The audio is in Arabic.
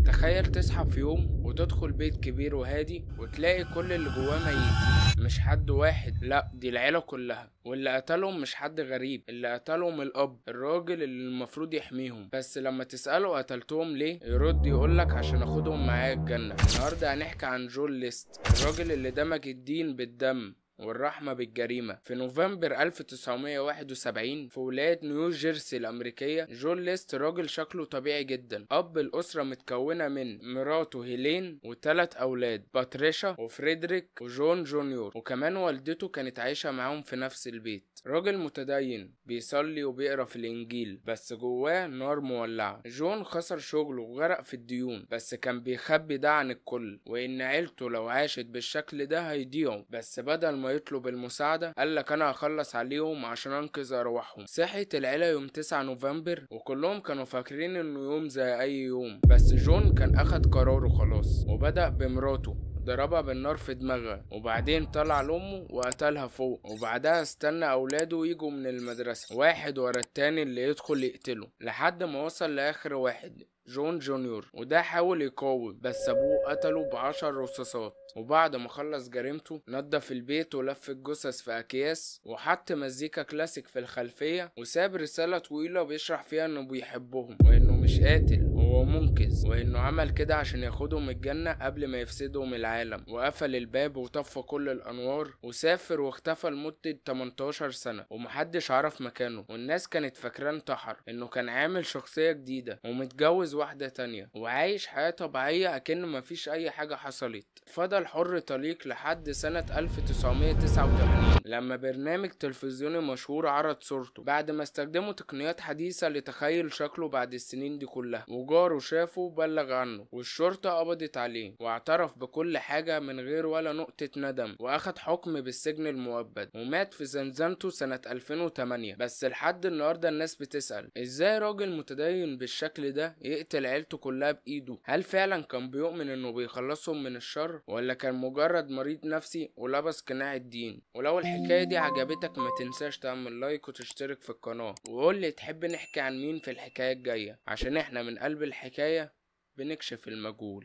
تخيل تصحى في يوم وتدخل بيت كبير وهادي وتلاقي كل اللي جواه ميتين، مش حد واحد، لا دي العيلة كلها. واللي قتلهم مش حد غريب، اللي قتلهم الأب، الراجل اللي المفروض يحميهم. بس لما تسأله قتلتهم ليه، يرد يقولك عشان اخدهم معايا الجنة. النهاردة هنحكي عن جون ليست، الراجل اللي دمج الدين بالدم والرحمة بالجريمة. في نوفمبر 1971 في ولاية نيو جيرسي الأمريكية، جون ليست راجل شكله طبيعي جدا، أب الأسرة متكونة من مراته هيلين وثلاث أولاد، باتريشا وفريدريك وجون جونيور، وكمان والدته كانت عايشة معاهم في نفس البيت. راجل متدين بيصلي وبيقرا في الإنجيل، بس جواه نار مولعة. جون خسر شغله وغرق في الديون، بس كان بيخبي ده عن الكل، وإن عيلته لو عاشت بالشكل ده هيضيعوا. بس بدل ما يطلب المساعدة قالك أنا هخلص عليهم عشان أنقذ أرواحهم. صحت العيلة يوم 9 نوفمبر وكلهم كانوا فاكرين إنه يوم زي أي يوم، بس جون كان أخد قراره خلاص وبدأ بمراته، ضربها بالنار في دماغها، وبعدين طلع لأمه وقتلها فوق، وبعدها استنى أولاده يجوا من المدرسة واحد ورا التاني اللي يدخل يقتله، لحد ما وصل لآخر واحد جون جونيور، وده حاول يقاوم بس أبوه قتله ب10 رصاصات. وبعد ما خلص جريمته نضف البيت ولف الجثث في أكياس وحط مزيكا كلاسيك في الخلفية، وساب رسالة طويلة بيشرح فيها إنه بيحبهم وإنه مش قاتل، هو منقذ، وإنه عمل كده عشان ياخدهم الجنة قبل ما يفسدهم العالم. وقفل الباب وطفى كل الأنوار وسافر واختفى لمدة 18 سنة، ومحدش عرف مكانه، والناس كانت فاكراه انتحر، إنه كان عامل شخصية جديدة ومتجوز واحدة تانية وعايش حياة طبيعية أكن مفيش أي حاجة حصلت. فضل حر طليق لحد سنة 1989 لما برنامج تلفزيوني مشهور عرض صورته بعد ما استخدموا تقنيات حديثة لتخيل شكله بعد السنين دي كلها. وجاره شافه وبلغ عنه، والشرطة قبضت عليه واعترف بكل حاجة من غير ولا نقطة ندم، واخد حكم بالسجن المؤبد، ومات في زنزانته سنة 2008. بس لحد النهاردة الناس بتسأل ازاي راجل متدين بالشكل ده يقتل عيلته كلها بإيده؟ هل فعلا كان بيؤمن انه بيخلصهم من الشر، ولا كان مجرد مريض نفسي ولبس قناع الدين؟ ولو الحكاية دي عجبتك ما تنساش تعمل لايك وتشترك في القناة، وقول لي تحب نحكي عن مين في الحكاية الجاية، عشان احنا من قلب الحكاية بنكشف المجهول.